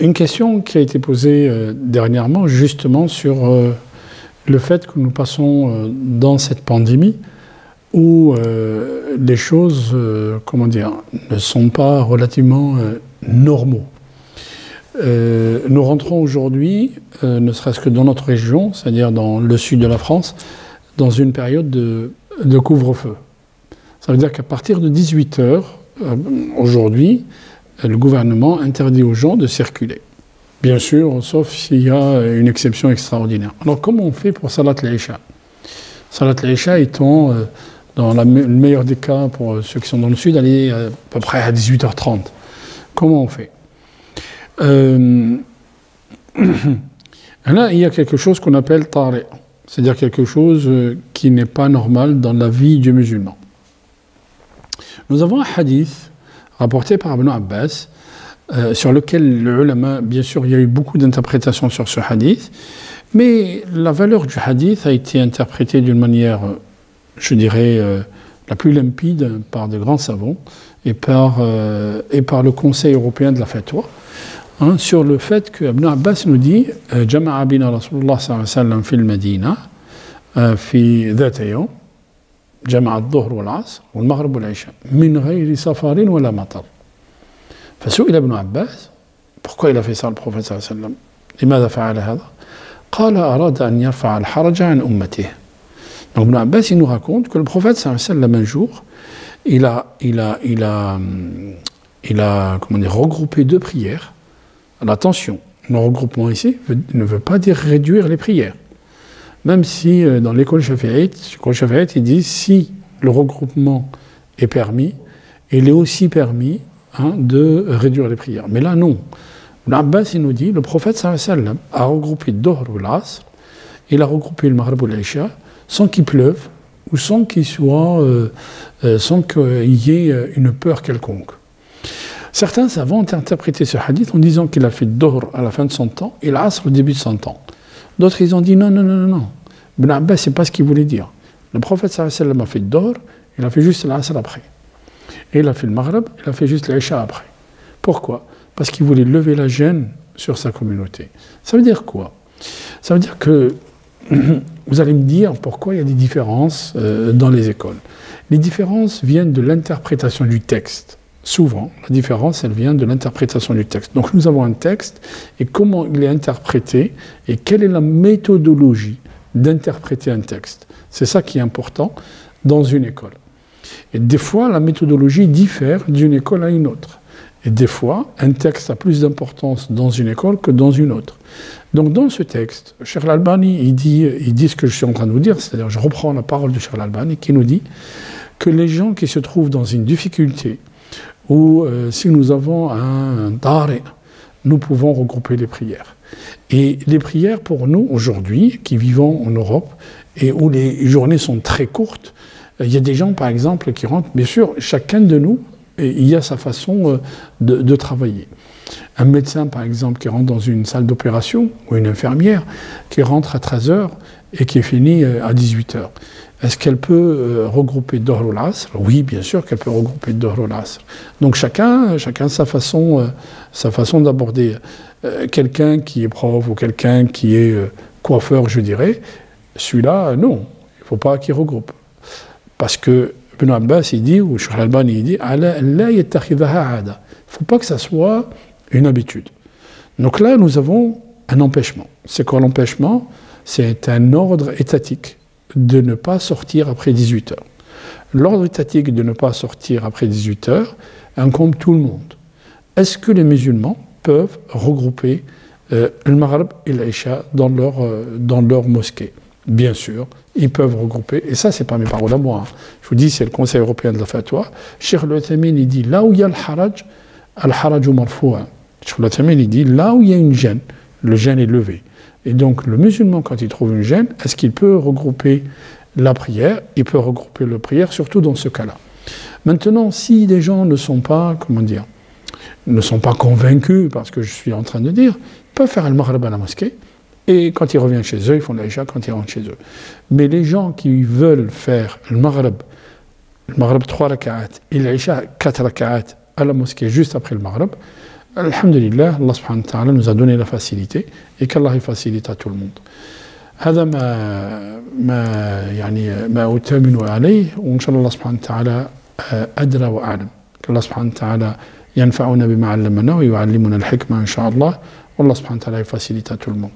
Une question qui a été posée dernièrement, justement, sur le fait que nous passons dans cette pandémie où les choses, comment dire, ne sont pas relativement normaux. Nous rentrons aujourd'hui, ne serait-ce que dans notre région, c'est-à-dire dans le sud de la France, dans une période de couvre-feu. Ça veut dire qu'à partir de 18 h, aujourd'hui, le gouvernement interdit aux gens de circuler. Bien sûr, sauf s'il y a une exception extraordinaire. Alors, comment on fait pour Salat al-Isha? Salat al-Isha étant, dans le meilleur des cas, pour ceux qui sont dans le sud, aller à peu près à 18 h 30. Comment on fait? Là, il y a quelque chose qu'on appelle tari', c'est-à-dire quelque chose qui n'est pas normal dans la vie du musulman. Nous avons un hadith rapporté par Ibn Abbas, sur lequel le ulama, bien sûr, il y a eu beaucoup d'interprétations sur ce hadith, mais la valeur du hadith a été interprétée d'une manière, je dirais, la plus limpide par de grands savants et par le Conseil européen de la fatwa, sur le fait que Ibn Abbas nous dit « Jama'a bina Rasulullah sallallahu alayhi wa sallam fil Madina fi dhata yawm جمع الظهر والعصر والمغرب والعشاء من غير سفر ولا مطر. فسئل ابن عباس pourquoi il a fait ça le prophète صلى الله عليه وسلم لماذا فعل هذا؟ قال أراد أن يرفع الحرج عن أمته. Donc Ibn Abbas il nous raconte que le prophète صلى الله عليه وسلم un jour il a comment dire, regroupé deux prières. Alors attention, le regroupement ici ne veut pas dire réduire les prières. Même si dans l'école Shafi'ite, ils disent si le regroupement est permis, il est aussi permis de réduire les prières. Mais là, non. L'Abbas, il nous dit, le prophète sallallahu alayhi wa sallam a regroupé le Dohr ou l'Asr, il a regroupé le Maghrib ou l'Isha, sans qu'il pleuve ou sans qu'il soit, sans qu'il y ait une peur quelconque. Certains savants ont interprété ce hadith en disant qu'il a fait le Dohr à la fin de son temps et l'Asr au début de son temps. D'autres, ils ont dit non, non, non, non, non. Ibn Abbas, c'est pas ce qu'il voulait dire. Le prophète sallallahu alayhi wa sallam a fait le Dohr, il a fait juste l'Asr après. Et il a fait le Maghrib, il a fait juste l'Isha après. Pourquoi? Parce qu'il voulait lever la gêne sur sa communauté. Ça veut dire quoi? Ça veut dire que, vous allez me dire pourquoi il y a des différences dans les écoles. Les différences viennent de l'interprétation du texte. Souvent, la différence, elle vient de l'interprétation du texte. Donc nous avons un texte, et comment il est interprété, et quelle est la méthodologie d'interpréter un texte. C'est ça qui est important dans une école. Et des fois, la méthodologie diffère d'une école à une autre. Et des fois, un texte a plus d'importance dans une école que dans une autre. Donc dans ce texte, Cheikh Al-Albani, il dit ce que je suis en train de vous dire, c'est-à-dire je reprends la parole de Cheikh Al-Albani qui nous dit que les gens qui se trouvent dans une difficulté, ou si nous avons un tari', nous pouvons regrouper les prières. Et les prières pour nous, aujourd'hui, qui vivons en Europe, et où les journées sont très courtes, il y a des gens, par exemple, qui rentrent, bien sûr, chacun de nous, il y a sa façon de travailler. Un médecin, par exemple, qui rentre dans une salle d'opération, ou une infirmière, qui rentre à 13 h et qui finit à 18 h. Est-ce qu'elle peut regrouper Dohr ou l'Asr? Oui, bien sûr qu'elle peut regrouper Dohr ou l'Asr. Donc chacun sa façon d'aborder. Quelqu'un qui est prof ou quelqu'un qui est coiffeur, je dirais, celui-là, non, il ne faut pas qu'il regroupe. Parce que Ibn Abbas, il dit, ou Cheikh Al-Albani, il dit, « Ala la yattakhidhaha ada » il ne faut pas que ça soit une habitude. Donc là, nous avons un empêchement. C'est quoi l'empêchement? C'est un ordre étatique de ne pas sortir après 18 h. L'ordre étatique de ne pas sortir après 18 h incombe tout le monde. Est-ce que les musulmans peuvent regrouper le Maghrib et l'Isha dans leur mosquée? Bien sûr, ils peuvent regrouper, et ça, c'est pas mes paroles à moi. Je vous dis, c'est le Conseil européen de la fatwa. Cheikh Al-Uthaymin, il dit, là où il y a al-haraj marfou'a. Cheikh Al-Uthaymin, il dit, là où il y a une gêne, le gêne est levé. Et donc, le musulman, quand il trouve une gêne, est-ce qu'il peut regrouper la prière? Il peut regrouper la prière, surtout dans ce cas-là. Maintenant, si des gens ne sont pas, comment dire, ne sont pas convaincus par ce que je suis en train de dire, ils peuvent faire le Maghrib à la mosquée, et quand ils reviennent chez eux, ils font l'Isha quand ils rentrent chez eux. Mais les gens qui veulent faire le Maghrib 3 raka'at, et l'Isha 4 raka'at à la mosquée juste après le Maghrib, Alhamdulillah, Allah subhanahu wa ta'ala nous a donné la facilité et qu'Allah facilite à tout le monde. هذا ما أتمنى عليه وإن شاء الله سبحانه وتعالى أدرى وأعلم. الله سبحانه وتعالى ينفعنا بما علمنا ويعلمنا الحكمة إن شاء الله والله سبحانه وتعالى facilite à tout le monde.